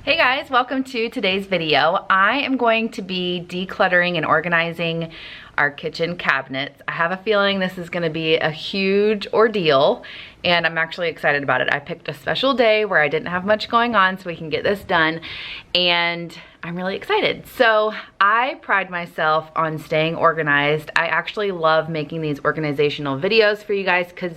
Hey guys, welcome to today's video. I am going to be decluttering and organizing our kitchen cabinets. I have a feeling this is gonna be a huge ordeal and I'm actually excited about it. I picked a special day where I didn't have much going on so we can get this done and I'm really excited. So I pride myself on staying organized. I actually love making these organizational videos for you guys because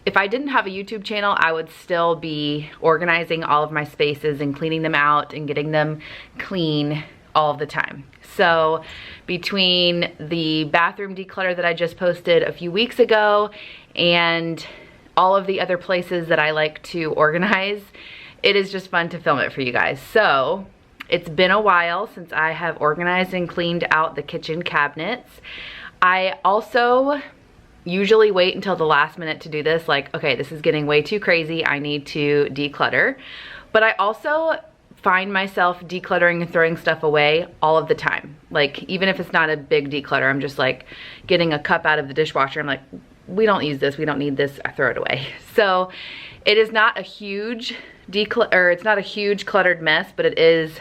if I didn't have a YouTube channel, I would still be organizing all of my spaces and cleaning them out and getting them clean all of the time. So between the bathroom declutter that I just posted a few weeks ago and all of the other places that I like to organize, it is just fun to film it for you guys. So it's been a while since I have organized and cleaned out the kitchen cabinets. I also usually wait until the last minute to do this, like, okay, this is getting way too crazy, I need to declutter. But I also find myself decluttering and throwing stuff away all of the time. Like, even if it's not a big declutter, I'm just like getting a cup out of the dishwasher, I'm like, we don't use this, we don't need this, I throw it away. So it is not a huge it's not a huge cluttered mess, but it is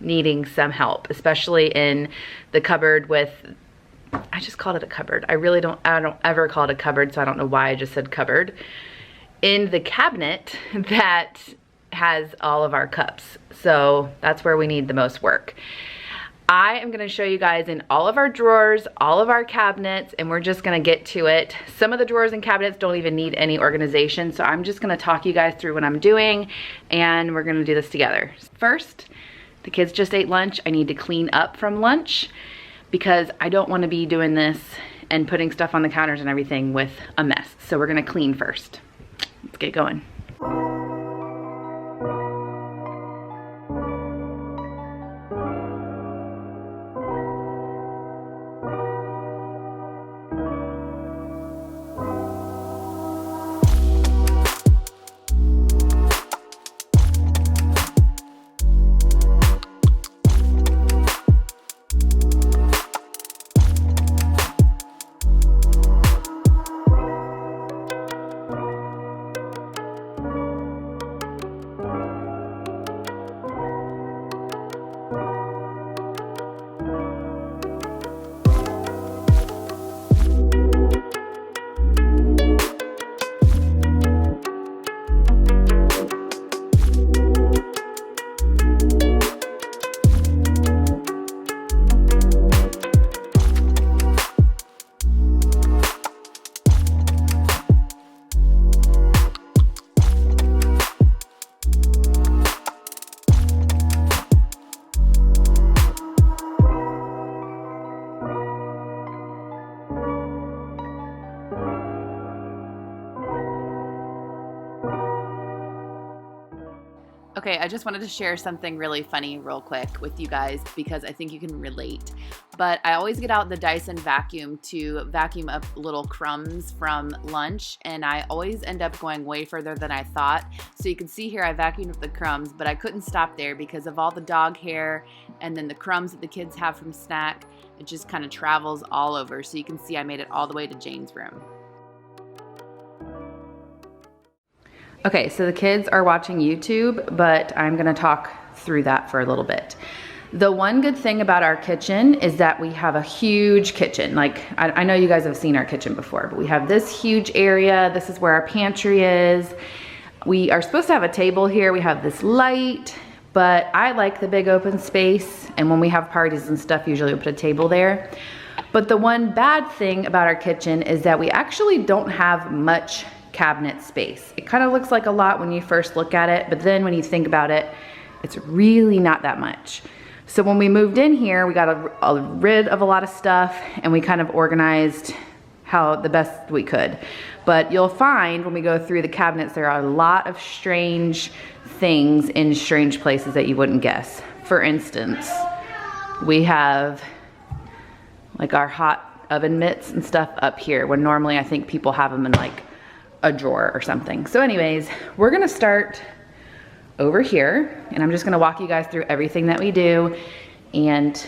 needing some help, especially in the cupboard with, I just called it a cupboard. I don't ever call it a cupboard, so I don't know why I just said cupboard. In the cabinet that has all of our cups. So that's where we need the most work. I am gonna show you guys in all of our drawers, all of our cabinets, and we're just gonna get to it. Some of the drawers and cabinets don't even need any organization, so I'm just gonna talk you guys through what I'm doing, and we're gonna do this together. First, the kids just ate lunch. I need to clean up from lunch, because I don't want to be doing this and putting stuff on the counters and everything with a mess. So we're gonna clean first. Let's get going. Okay, I just wanted to share something really funny real quick with you guys because I think you can relate. But I always get out the Dyson vacuum to vacuum up little crumbs from lunch, and I always end up going way further than I thought. So you can see here I vacuumed up the crumbs, but I couldn't stop there because of all the dog hair and then the crumbs that the kids have from snack. It just kind of travels all over. So you can see I made it all the way to Jane's room. Okay, so the kids are watching YouTube, but I'm gonna talk through that for a little bit. The one good thing about our kitchen is that we have a huge kitchen. Like, I know you guys have seen our kitchen before, but we have this huge area. This is where our pantry is. We are supposed to have a table here. We have this light, but I like the big open space. And when we have parties and stuff, usually we put a table there. But the one bad thing about our kitchen is that we actually don't have much cabinet space. It kind of looks like a lot when you first look at it, but then when you think about it, it's really not that much. So when we moved in here, we got rid of a lot of stuff and we kind of organized how the best we could. But you'll find when we go through the cabinets, there are a lot of strange things in strange places that you wouldn't guess. For instance, we have like our hot oven mitts and stuff up here when normally I think people have them in like a drawer or something. So anyways, we're gonna start over here and I'm just gonna walk you guys through everything that we do and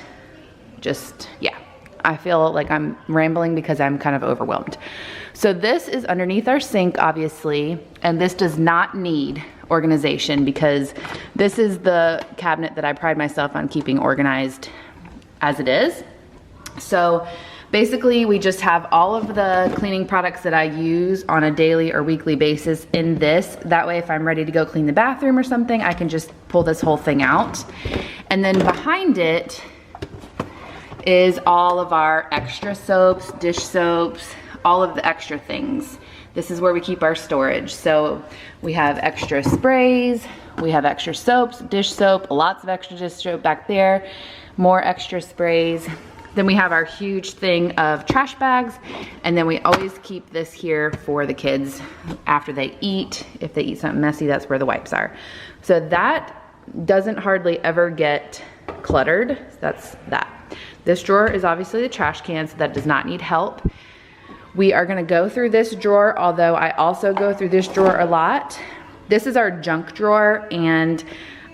just, yeah, I feel like I'm rambling because I'm kind of overwhelmed. So this is underneath our sink, obviously, and this does not need organization because this is the cabinet that I pride myself on keeping organized as it is. So basically we just have all of the cleaning products that I use on a daily or weekly basis in this. That way if I'm ready to go clean the bathroom or something, I can just pull this whole thing out. And then behind it is all of our extra soaps, dish soaps, all of the extra things. This is where we keep our storage. So we have extra sprays, we have extra soaps, dish soap, lots of extra dish soap back there, more extra sprays. Then we have our huge thing of trash bags, and then we always keep this here for the kids after they eat. If they eat something messy, that's where the wipes are. So that doesn't hardly ever get cluttered. That's that. This drawer is obviously the trash can, so that does not need help. We are gonna go through this drawer, although I also go through this drawer a lot. This is our junk drawer, and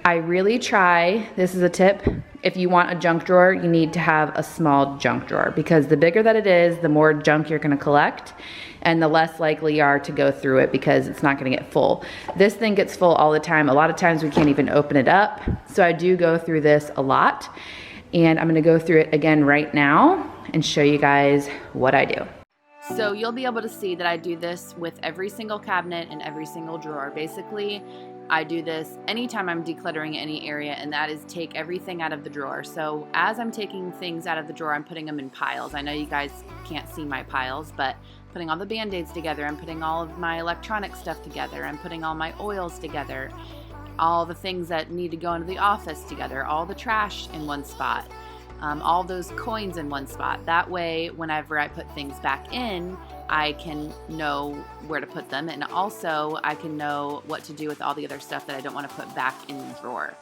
I really try, this is a tip, if you want a junk drawer, you need to have a small junk drawer, because the bigger that it is, the more junk you're gonna collect, and the less likely you are to go through it because it's not gonna get full. This thing gets full all the time. A lot of times we can't even open it up, so I do go through this a lot, and I'm gonna go through it again right now and show you guys what I do. So you'll be able to see that I do this with every single cabinet and every single drawer. Basically, I do this anytime I'm decluttering any area, and that is take everything out of the drawer. So as I'm taking things out of the drawer, I'm putting them in piles. I know you guys can't see my piles, but putting all the Band-Aids together, I'm putting all of my electronic stuff together, I'm putting all my oils together, all the things that need to go into the office together, all the trash in one spot. All those coins in one spot. That way, whenever I put things back in, I can know where to put them, and also I can know what to do with all the other stuff that I don't want to put back in the drawer.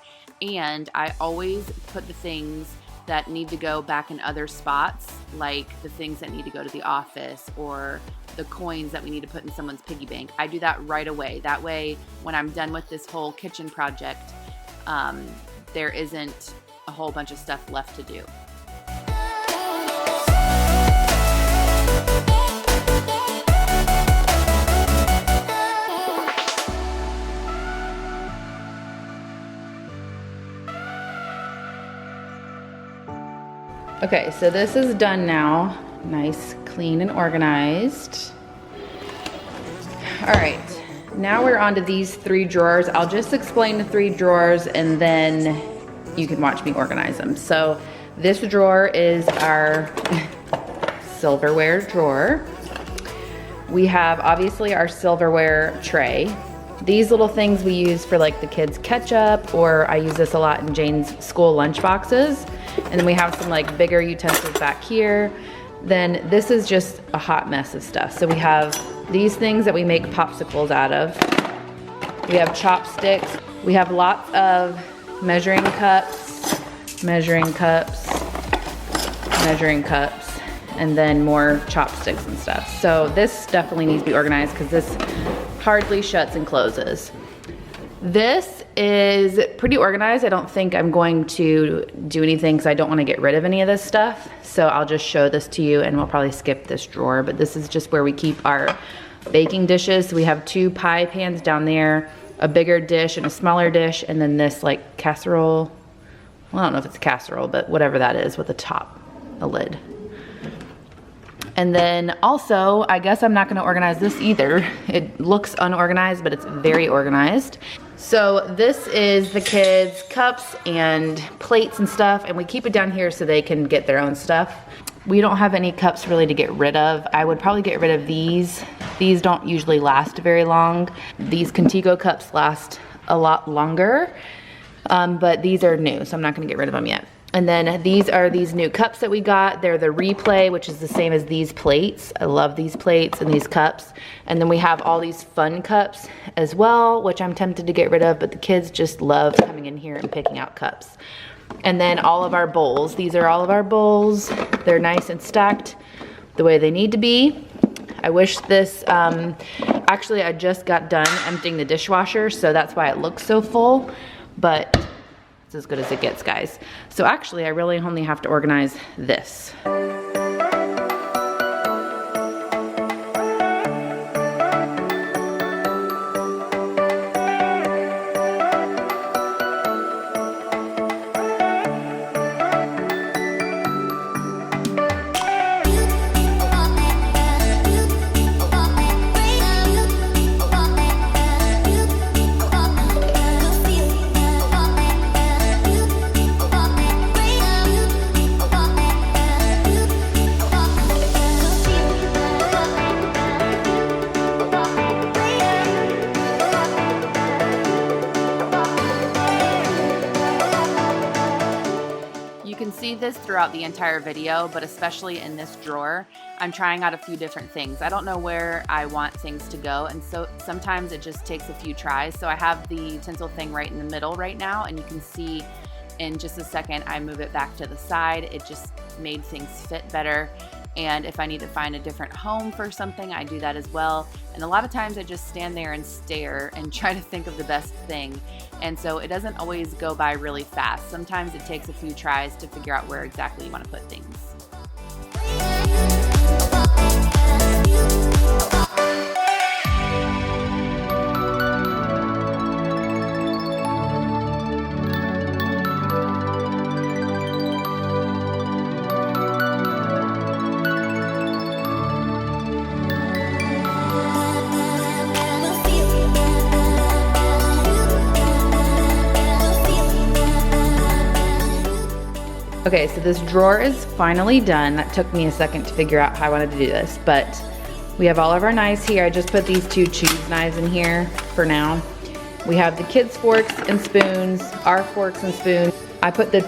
And I always put the things that need to go back in other spots, like the things that need to go to the office or the coins that we need to put in someone's piggy bank. I do that right away. That way, when I'm done with this whole kitchen project, there isn't a whole bunch of stuff left to do. Okay, so this is done now. Nice, clean, and organized. All right, now we're on to these 3 drawers. I'll just explain the 3 drawers and then you can watch me organize them. So this drawer is our silverware drawer. We have obviously our silverware tray. These little things we use for like the kids' ketchup, or I use this a lot in Jane's school lunch boxes. And then we have some like bigger utensils back here. Then this is just a hot mess of stuff. So we have these things that we make popsicles out of. We have chopsticks. We have lots of measuring cups, measuring cups, measuring cups, and then more chopsticks and stuff. So this definitely needs to be organized because this hardly shuts and closes. This is pretty organized. I don't think I'm going to do anything because I don't want to get rid of any of this stuff. So I'll just show this to you, and we'll probably skip this drawer, but this is just where we keep our baking dishes. So we have 2 pie pans down there, a bigger dish and a smaller dish, and then this like casserole. Well, I don't know if it's a casserole, but whatever that is with a top, a lid. And then also, I guess I'm not gonna organize this either. It looks unorganized, but it's very organized. So this is the kids' cups and plates and stuff, and we keep it down here so they can get their own stuff. We don't have any cups really to get rid of. I would probably get rid of these. These don't usually last very long. These Contigo cups last a lot longer, but these are new, so I'm not gonna get rid of them yet. And then these are these new cups that we got. They're the Replay, which is the same as these plates. I love these plates and these cups. And then we have all these fun cups as well, which I'm tempted to get rid of, but the kids just love coming in here and picking out cups. And then all of our bowls. These are all of our bowls. They're nice and stacked the way they need to be. I wish this, actually I just got done emptying the dishwasher, so that's why it looks so full, but it's as good as it gets, guys. So actually, I really only have to organize this. see this throughout the entire video, but especially in this drawer, I'm trying out a few different things. I don't know where I want things to go, and so sometimes it just takes a few tries. So I have the utensil thing right in the middle right now, and you can see in just a second I move it back to the side. It just made things fit better. And if I need to find a different home for something, I do that as well. And a lot of times I just stand there and stare and try to think of the best thing. And so it doesn't always go by really fast. Sometimes it takes a few tries to figure out where exactly you want to put things. Okay, so this drawer is finally done. That took me a second to figure out how I wanted to do this, but we have all of our knives here. I just put these 2 cheese knives in here for now. We have the kids' forks and spoons, our forks and spoons. I put the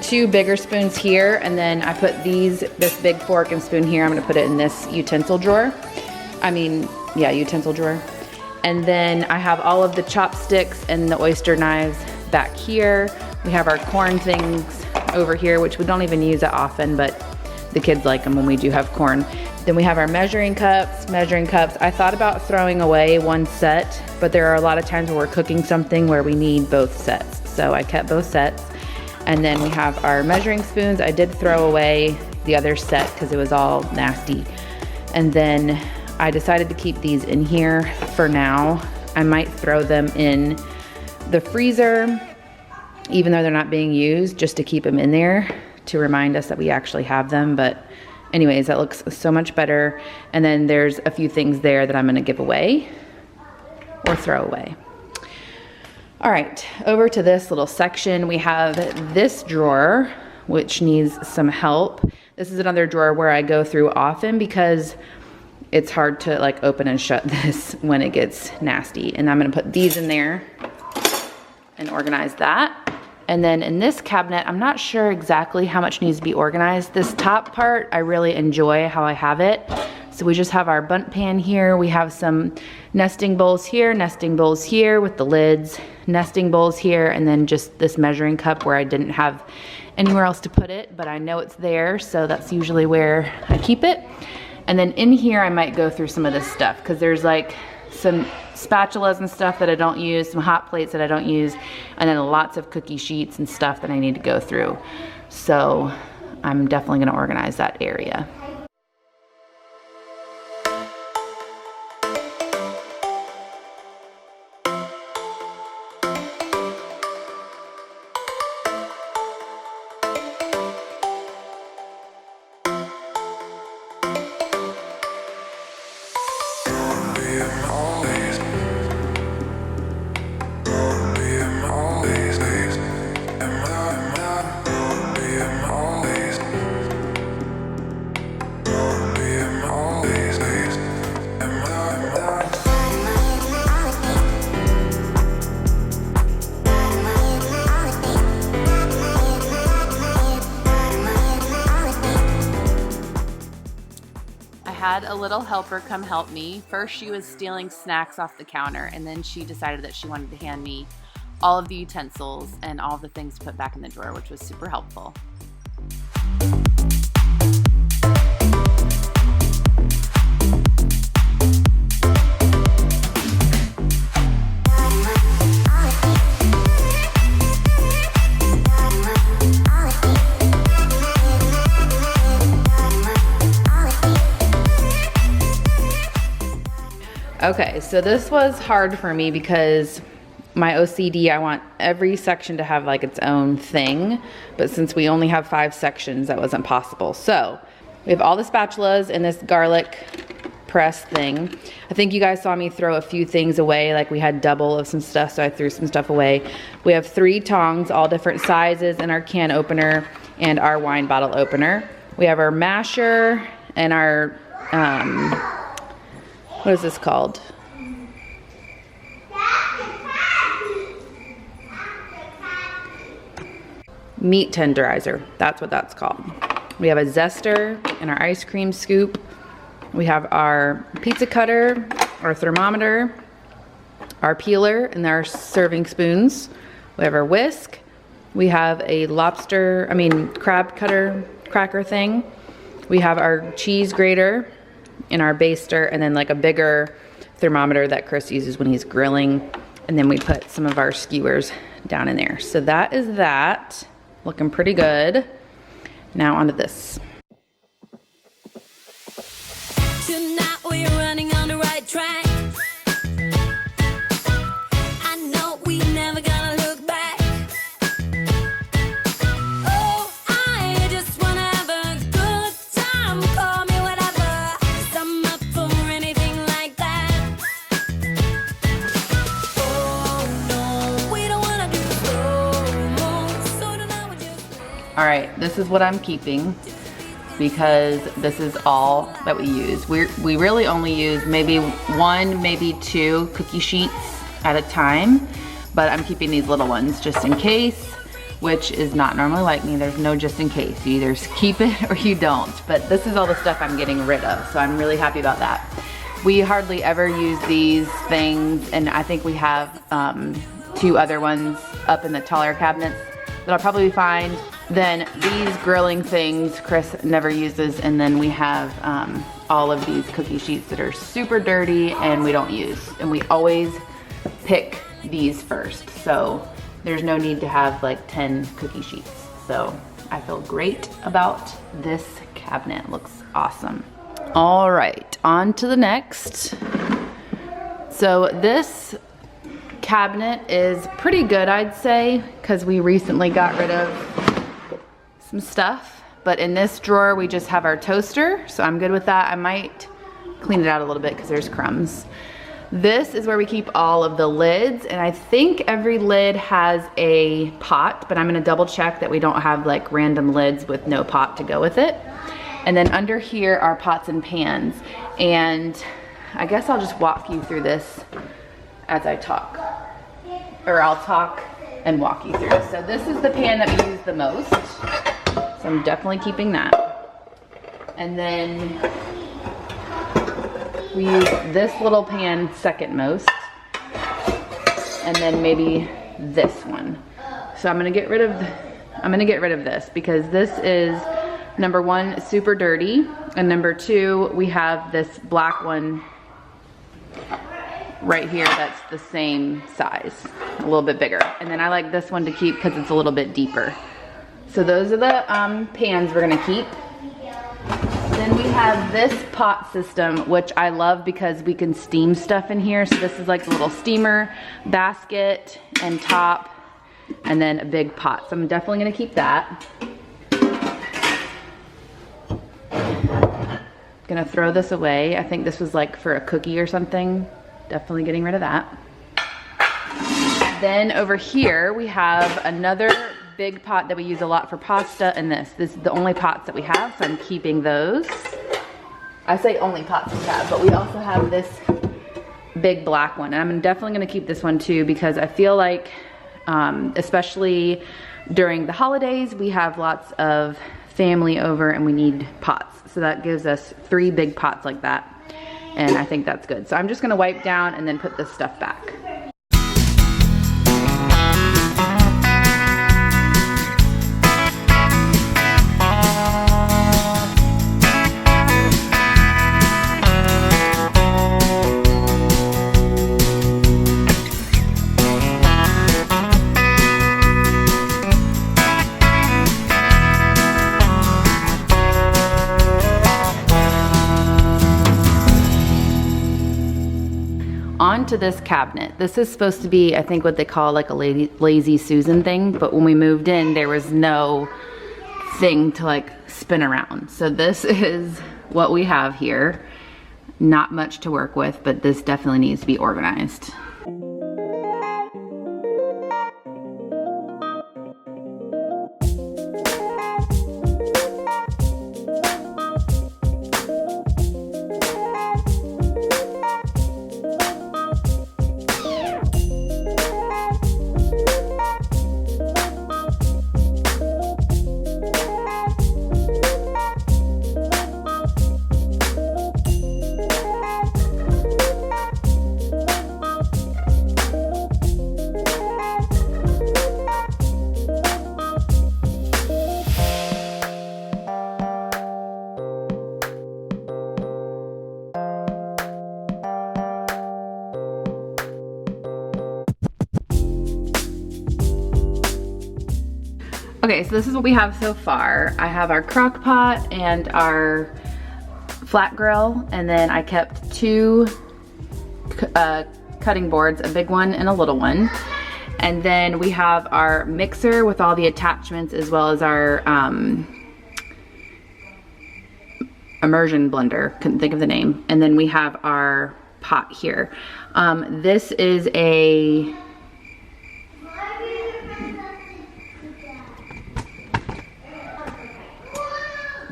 two bigger spoons here, and then I put this big fork and spoon here. I'm gonna put it in this utensil drawer. Utensil drawer. And then I have all of the chopsticks and the oyster knives back here. We have our corn things over here, which we don't even use that often, but the kids like them when we do have corn. Then we have our measuring cups. I thought about throwing away one set, but there are a lot of times where we're cooking something where we need both sets. So I kept both sets. And then we have our measuring spoons. I did throw away the other set because it was all nasty. And then I decided to keep these in here for now. I might throw them in the freezer, even though they're not being used, just to keep them in there to remind us that we actually have them. But anyways, that looks so much better. And then there's a few things there that I'm gonna give away or throw away. All right, over to this little section. We have this drawer, which needs some help. This is another drawer where I go through often because it's hard to like open and shut this when it gets nasty. And I'm gonna put these in there and organize that. And then in this cabinet, I'm not sure exactly how much needs to be organized. This top part, I really enjoy how I have it. So we just have our bundt pan here. We have some nesting bowls here with the lids, nesting bowls here, and then just this measuring cup where I didn't have anywhere else to put it, but I know it's there, so that's usually where I keep it. And then in here, I might go through some of this stuff because there's like some spatulas and stuff that I don't use, some hot plates that I don't use, and then lots of cookie sheets and stuff that I need to go through. So I'm definitely gonna organize that area. Had a little helper come help me. First, she was stealing snacks off the counter, and then she decided that she wanted to hand me all of the utensils and all of the things to put back in the drawer, which was super helpful. Okay, so this was hard for me because my OCD, I want every section to have like its own thing, but since we only have 5 sections, that wasn't possible. So we have all the spatulas and this garlic press thing. I think you guys saw me throw a few things away, like we had double of some stuff, so I threw some stuff away. We have 3 tongs, all different sizes, and our can opener and our wine bottle opener. We have our masher and our, what is this called? meat tenderizer. That's what that's called. We have a zester and our ice cream scoop. We have our pizza cutter, our thermometer, our peeler, and our serving spoons. We have our whisk. We have a crab cutter cracker thing. We have our cheese grater and our baster, and then like a bigger thermometer that Chris uses when he's grilling. And then we put some of our skewers down in there. So that is that. Looking pretty good. Now onto this. Tonight we're running on the right track. I know we never gonna look back. Oh, I just wanna have a good time. Call me whatever, 'cause I'm up for anything like that. Oh no, we don't wanna do slow-mo, so tonight we just All right, this is what I'm keeping, because this is all that we use. We really only use maybe 1, maybe 2 cookie sheets at a time, but I'm keeping these little ones just in case, which is not normally like me. There's no just in case. You either keep it or you don't, but this is all the stuff I'm getting rid of, so I'm really happy about that. We hardly ever use these things, and I think we have 2 other ones up in the taller cabinets that'll probably be fine. Then these grilling things Chris never uses, and then we have all of these cookie sheets that are super dirty and we don't use. And we always pick these first, so there's no need to have like 10 cookie sheets. So I feel great about this cabinet. Looks awesome. All right, on to the next. So this cabinet is pretty good, I'd say, because we recently got rid of some stuff. But in this drawer, we just have our toaster, so I'm good with that. I might clean it out a little bit because there's crumbs. This is where we keep all of the lids, and I think every lid has a pot, but I'm gonna double check that we don't have like random lids with no pot to go with it. And then under here are pots and pans, and I guess I'll just walk you through this as I talk, or I'll talk and walk you through it. So this is the pan that we use the most, so I'm definitely keeping that. And then we use this little pan second most, and then maybe this one. So I'm gonna get rid of this because this is, number 1, super dirty, and number 2, we have this black one right here that's the same size, a little bit bigger. And then I like this one to keep because it's a little bit deeper. So those are the pans we're gonna keep. Then we have this pot system, which I love because we can steam stuff in here. So this is like the little steamer basket and top, and then a big pot. So I'm definitely gonna keep that. Gonna throw this away. I think this was like for a cookie or something. Definitely getting rid of that. Then over here we have another big pot that we use a lot for pasta, and this is the only pots that we have, so I'm keeping those. I say only pots we have, but we also have this big black one, and I'm definitely gonna keep this one too, because I feel like especially during the holidays, we have lots of family over and we need pots. So that gives us 3 big pots like that. And I think that's good. So I'm just gonna wipe down and then put this stuff back. Onto this cabinet. This is supposed to be, I think, what they call like a lazy Susan thing, but when we moved in, there was no thing to like spin around. So this is what we have here. Not much to work with, but this definitely needs to be organized. Okay, so this is what we have so far. I have our crock pot and our flat grill, and then I kept two cutting boards, a big one and a little one. And then we have our mixer with all the attachments, as well as our immersion blender, couldn't think of the name. And then we have our pot here. This is a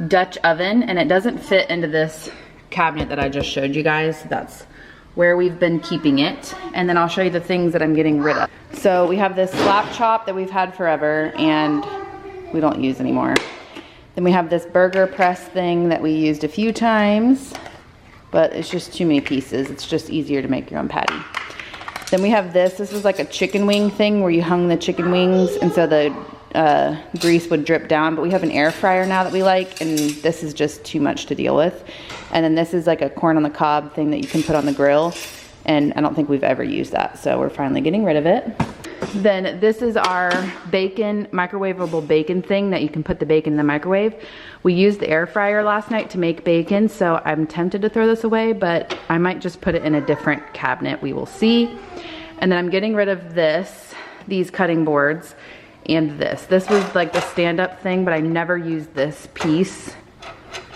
Dutch oven, and it doesn't fit into this cabinet that I just showed you guys. That's where we've been keeping it. And then I'll show you the things that I'm getting rid of. So we have this slap chop that we've had forever and we don't use anymore. Then we have this burger press thing that we used a few times, but it's just too many pieces. It's just easier to make your own patty. Then we have this. This was like a chicken wing thing where you hung the chicken wings, and so the grease would drip down. But we have an air fryer now that we like, and this is just too much to deal with. And then this is like a corn on the cob thing that you can put on the grill, and I don't think we've ever used that, so we're finally getting rid of it. Then this is our bacon, microwavable bacon thing that you can put the bacon in the microwave. We used the air fryer last night to make bacon, so I'm tempted to throw this away, but I might just put it in a different cabinet. We will see. And then I'm getting rid of these cutting boards, and this. This was like the stand-up thing, but I never used this piece,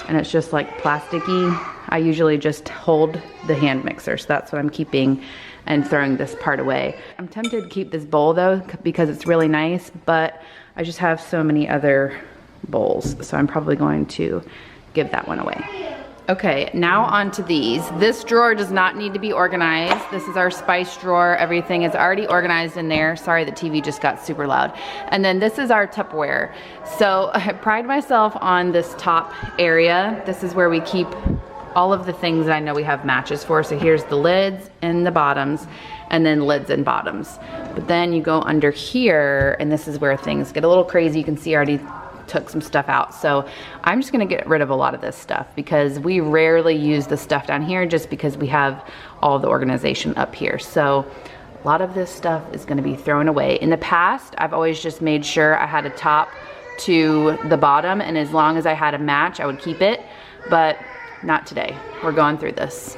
and it's just like plasticky. I usually just hold the hand mixer, so that's what I'm keeping and throwing this part away. I'm tempted to keep this bowl though, because it's really nice, but I just have so many other bowls, so I'm probably going to give that one away. Okay, now on to these. This drawer does not need to be organized. This is our spice drawer. Everything is already organized in there. Sorry, the TV just got super loud. And then this is our Tupperware. So I pride myself on this top area. This is where we keep all of the things that I know we have matches for. So here's the lids and the bottoms, and then lids and bottoms. But then you go under here, and this is where things get a little crazy. You can see I already took some stuff out. So I'm just gonna get rid of a lot of this stuff because we rarely use the stuff down here, just because we have all the organization up here. So a lot of this stuff is gonna be thrown away. In the past, I've always just made sure I had a top to the bottom, and as long as I had a match, I would keep it, but not today. We're going through this.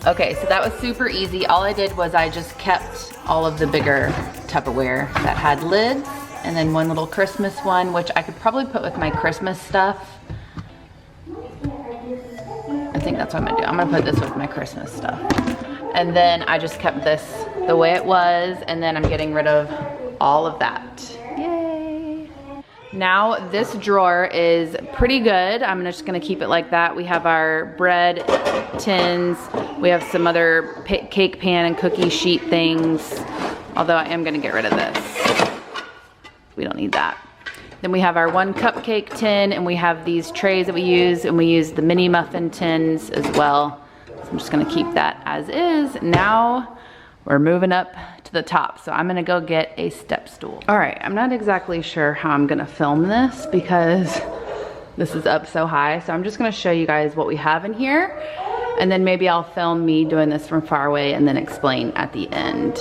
Okay, so that was super easy. All I did was I just kept all of the bigger Tupperware that had lids, and then one little Christmas one, which I could probably put with my Christmas stuff. I think that's what I'm gonna do. I'm gonna put this with my Christmas stuff. And then I just kept this the way it was, and then I'm getting rid of all of that. Yay! Now this drawer is pretty good. I'm just gonna keep it like that. We have our bread tins. We have some other cake pan and cookie sheet things, although I am gonna get rid of this. We don't need that. Then we have our one cupcake tin, and we have these trays that we use, and we use the mini muffin tins as well. So I'm just gonna keep that as is. Now we're moving up to the top. So I'm gonna go get a step stool. All right, I'm not exactly sure how I'm gonna film this because this is up so high. So I'm just gonna show you guys what we have in here, and then maybe I'll film me doing this from far away and then explain at the end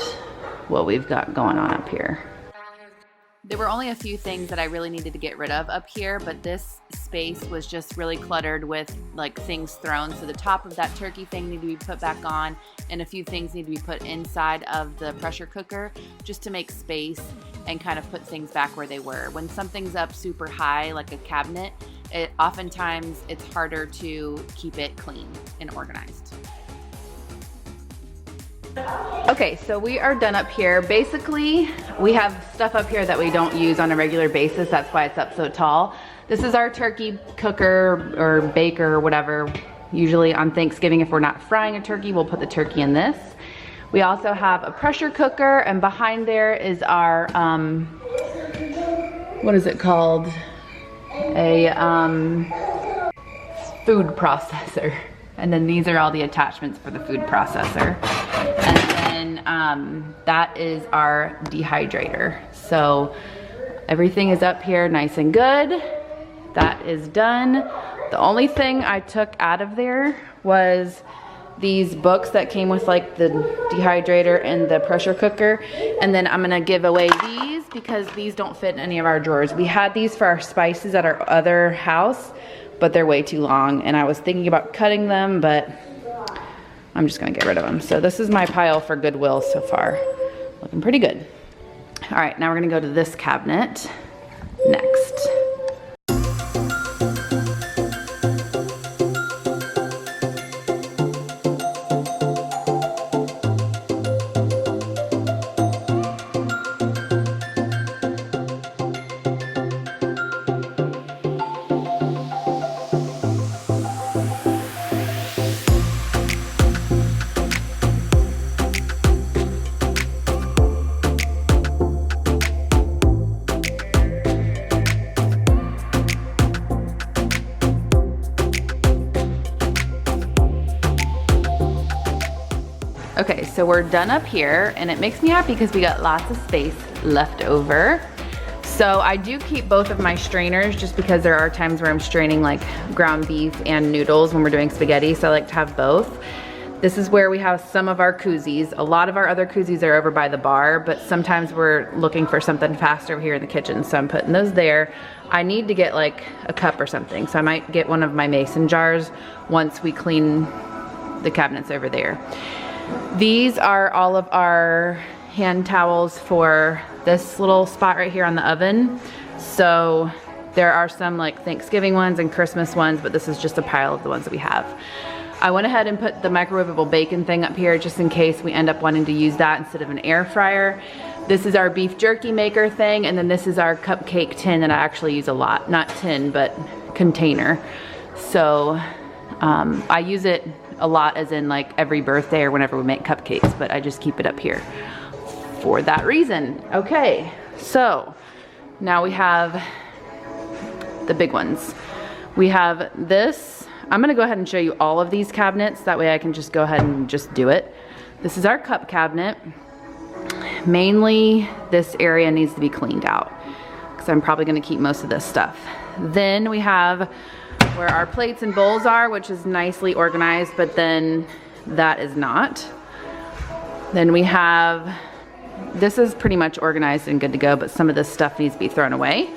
what we've got going on up here. There were only a few things that I really needed to get rid of up here, but this space was just really cluttered with like things thrown. So the top of that turkey thing needed to be put back on, and a few things need to be put inside of the pressure cooker just to make space and kind of put things back where they were. When something's up super high, like a cabinet, oftentimes it's harder to keep it clean and organized. Okay, so we are done up here. Basically, we have stuff up here that we don't use on a regular basis. That's why it's up so tall. This is our turkey cooker or baker or whatever. Usually on Thanksgiving, if we're not frying a turkey, we'll put the turkey in this. We also have a pressure cooker, and behind there is our, what is it called? A food processor. And then these are all the attachments for the food processor. And then that is our dehydrator. So everything is up here nice and good. That is done. The only thing I took out of there was these books that came with like the dehydrator and the pressure cooker. And then I'm gonna give away these because these don't fit in any of our drawers. We had these for our spices at our other house, but they're way too long, and I was thinking about cutting them, but I'm just gonna get rid of them. So this is my pile for Goodwill so far. Looking pretty good. All right, now we're gonna go to this cabinet next. Okay, so we're done up here, and it makes me happy because we got lots of space left over. So I do keep both of my strainers just because there are times where I'm straining like ground beef and noodles when we're doing spaghetti, so I like to have both. This is where we have some of our koozies. A lot of our other koozies are over by the bar, but sometimes we're looking for something fast over here in the kitchen, so I'm putting those there. I need to get like a cup or something, so I might get one of my mason jars once we clean the cabinets over there. These are all of our hand towels for this little spot right here on the oven. So there are some like Thanksgiving ones and Christmas ones, but this is just a pile of the ones that we have. I went ahead and put the microwavable bacon thing up here just in case we end up wanting to use that instead of an air fryer. This is our beef jerky maker thing, and then this is our cupcake tin that I actually use a lot. Not tin, but container. So I use it a lot as in like every birthday or whenever we make cupcakes, but I just keep it up here for that reason. Okay, so now we have the big ones. We have this. I'm gonna go ahead and show you all of these cabinets, that way I can just go ahead and just do it. This is our cup cabinet. Mainly this area needs to be cleaned out because I'm probably gonna keep most of this stuff. Then we have where our plates and bowls are, which is nicely organized, but then that is not. Then we have, this is pretty much organized and good to go, but some of this stuff needs to be thrown away.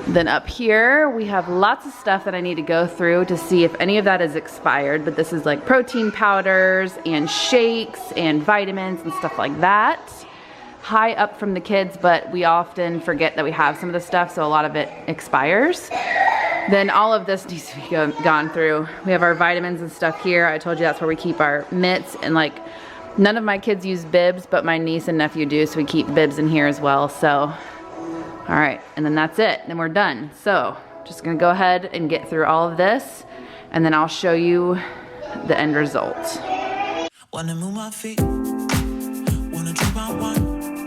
Then up here, we have lots of stuff that I need to go through to see if any of that is expired, but this is like protein powders and shakes and vitamins and stuff like that. High up from the kids, but we often forget that we have some of the stuff, so a lot of it expires. Then all of this needs to be gone through. We have our vitamins and stuff here. I told you that's where we keep our mitts, and like none of my kids use bibs, but my niece and nephew do, so we keep bibs in here as well. So, all right, and then that's it, then we're done. So, just gonna go ahead and get through all of this, and then I'll show you the end result. Wanna move my feet, wanna drink my wine,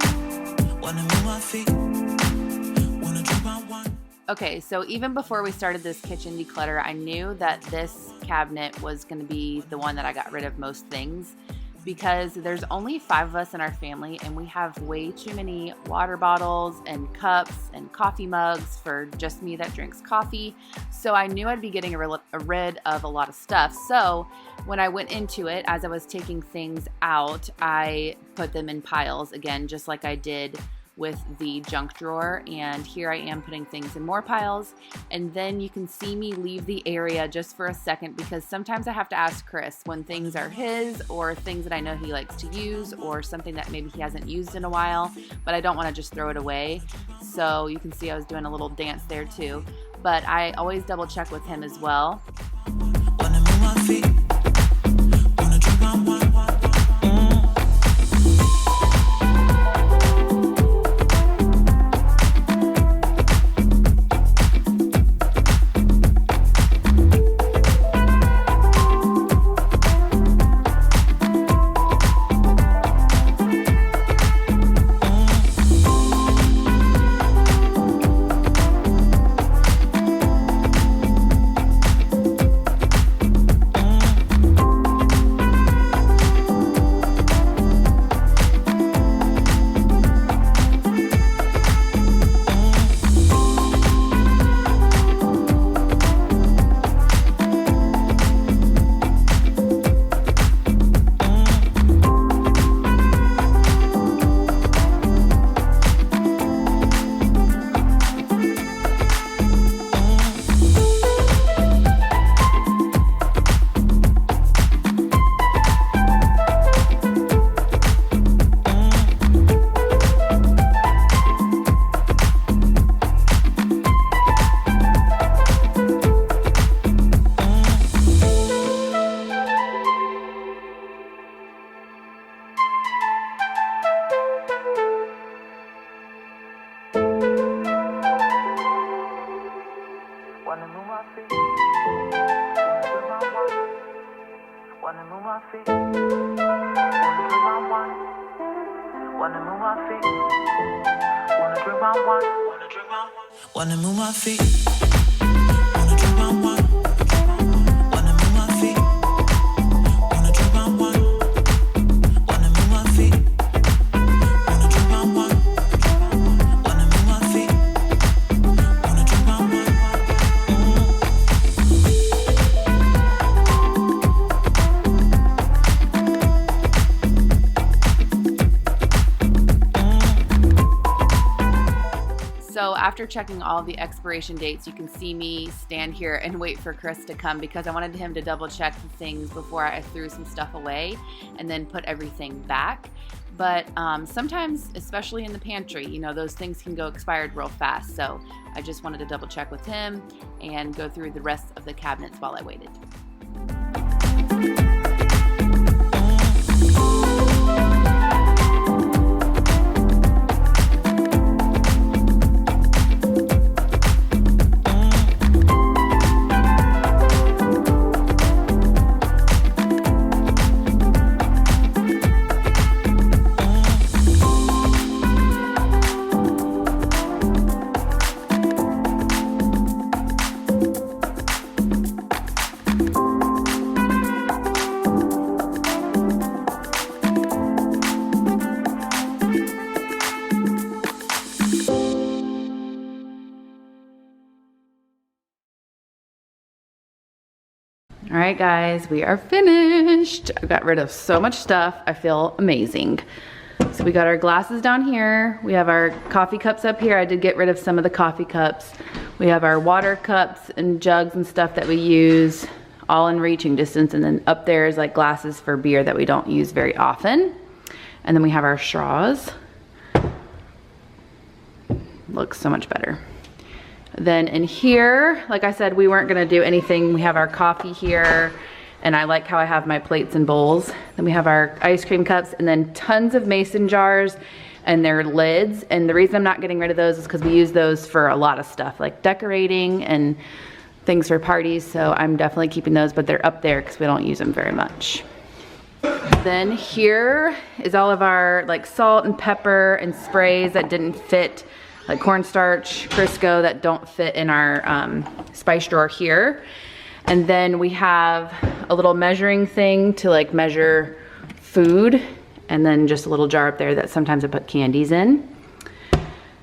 wanna move my feet, wanna drink my wine. Okay, so even before we started this kitchen declutter, I knew that this cabinet was gonna be the one that I got rid of most things, because there's only 5 of us in our family, and we have way too many water bottles and cups and coffee mugs for just me that drinks coffee. So I knew I'd be getting rid of a lot of stuff. So when I went into it, as I was taking things out, I put them in piles again, just like I did with the junk drawer, and here I am putting things in more piles. And then you can see me leave the area just for a second, because sometimes I have to ask Chris when things are his or things that I know he likes to use or something that maybe he hasn't used in a while, but I don't want to just throw it away. So you can see I was doing a little dance there too, but I always double check with him as well. Wanna move my feet, wanna drink my wine. Wanna move my feet, wanna move my feet, wanna drink my wine. Wanna move my feet, wanna drink my wine. Wanna move my feet, wanna drink my wine. Wanna move my feet, wanna drink my wine. Wanna move my feet, wanna drink my wine. Wanna move my feet, wanna drink my wine. So after checking all the expiration dates, you can see me stand here and wait for Chris to come, because I wanted him to double check the things before I threw some stuff away and then put everything back. But sometimes, especially in the pantry, you know, those things can go expired real fast. So I just wanted to double check with him and go through the rest of the cabinets while I waited. All right, guys, we are finished. I got rid of so much stuff. I feel amazing. So we got our glasses down here. We have our coffee cups up here. I did get rid of some of the coffee cups. We have our water cups and jugs and stuff that we use all in reaching distance. And then up there is like glasses for beer that we don't use very often. And then we have our straws. Looks so much better. Then in here, like I said, we weren't gonna do anything. We have our coffee here, and I like how I have my plates and bowls. Then we have our ice cream cups, and then tons of mason jars and their lids. And the reason I'm not getting rid of those is because we use those for a lot of stuff, like decorating and things for parties. So I'm definitely keeping those, but they're up there because we don't use them very much. Then here is all of our like salt and pepper and sprays that didn't fit, like cornstarch, Crisco, that don't fit in our spice drawer here. And then we have a little measuring thing to like measure food, and then just a little jar up there that sometimes I put candies in.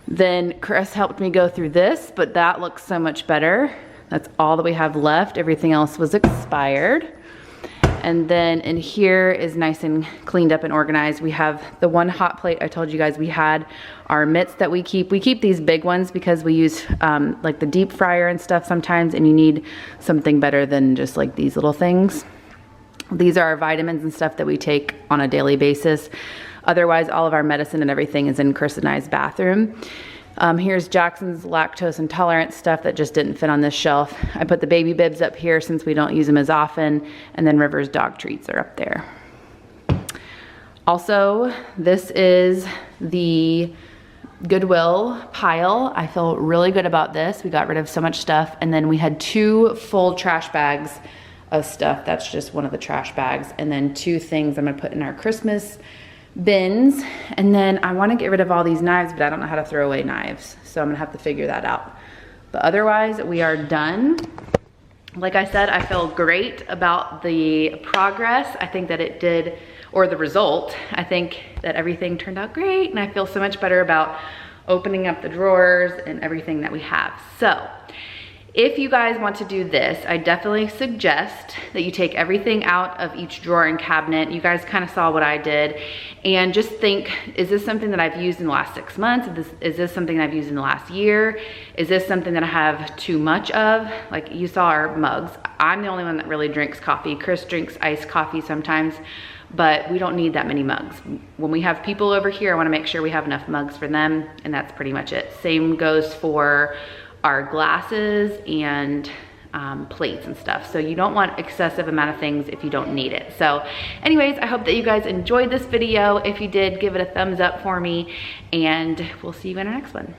Then Chris helped me go through this, but that looks so much better. That's all that we have left. Everything else was expired. And then in here is nice and cleaned up and organized. We have the one hot plate I told you guys we had, our mitts that we keep. We keep these big ones because we use like the deep fryer and stuff sometimes, and you need something better than just like these little things. These are our vitamins and stuff that we take on a daily basis. Otherwise, all of our medicine and everything is in Kristina's bathroom. Here's Jackson's lactose intolerant stuff that just didn't fit on this shelf. I put the baby bibs up here since we don't use them as often, and then River's dog treats are up there. Also, this is the Goodwill pile. I feel really good about this. We got rid of so much stuff, and then we had 2 full trash bags of stuff. That's just one of the trash bags, and then 2 things I'm gonna put in our Christmas bins. And then I want to get rid of all these knives, but I don't know how to throw away knives, so I'm gonna have to figure that out. But otherwise, we are done. Like I said, I feel great about the progress. I think that it did, or the result, I think that everything turned out great, and I feel so much better about opening up the drawers and everything that we have. So if you guys want to do this, I definitely suggest that you take everything out of each drawer and cabinet. You guys kind of saw what I did, and just think, is this something that I've used in the last 6 months? Is this something that I've used in the last year? Is this something that I have too much of? Like you saw our mugs. I'm the only one that really drinks coffee. Chris drinks iced coffee sometimes, but we don't need that many mugs. When we have people over here, I wanna make sure we have enough mugs for them, and that's pretty much it. Same goes for our glasses and plates and stuff. So you don't want excessive amount of things if you don't need it. So anyways, I hope that you guys enjoyed this video. If you did, give it a thumbs up for me, and we'll see you in our next one.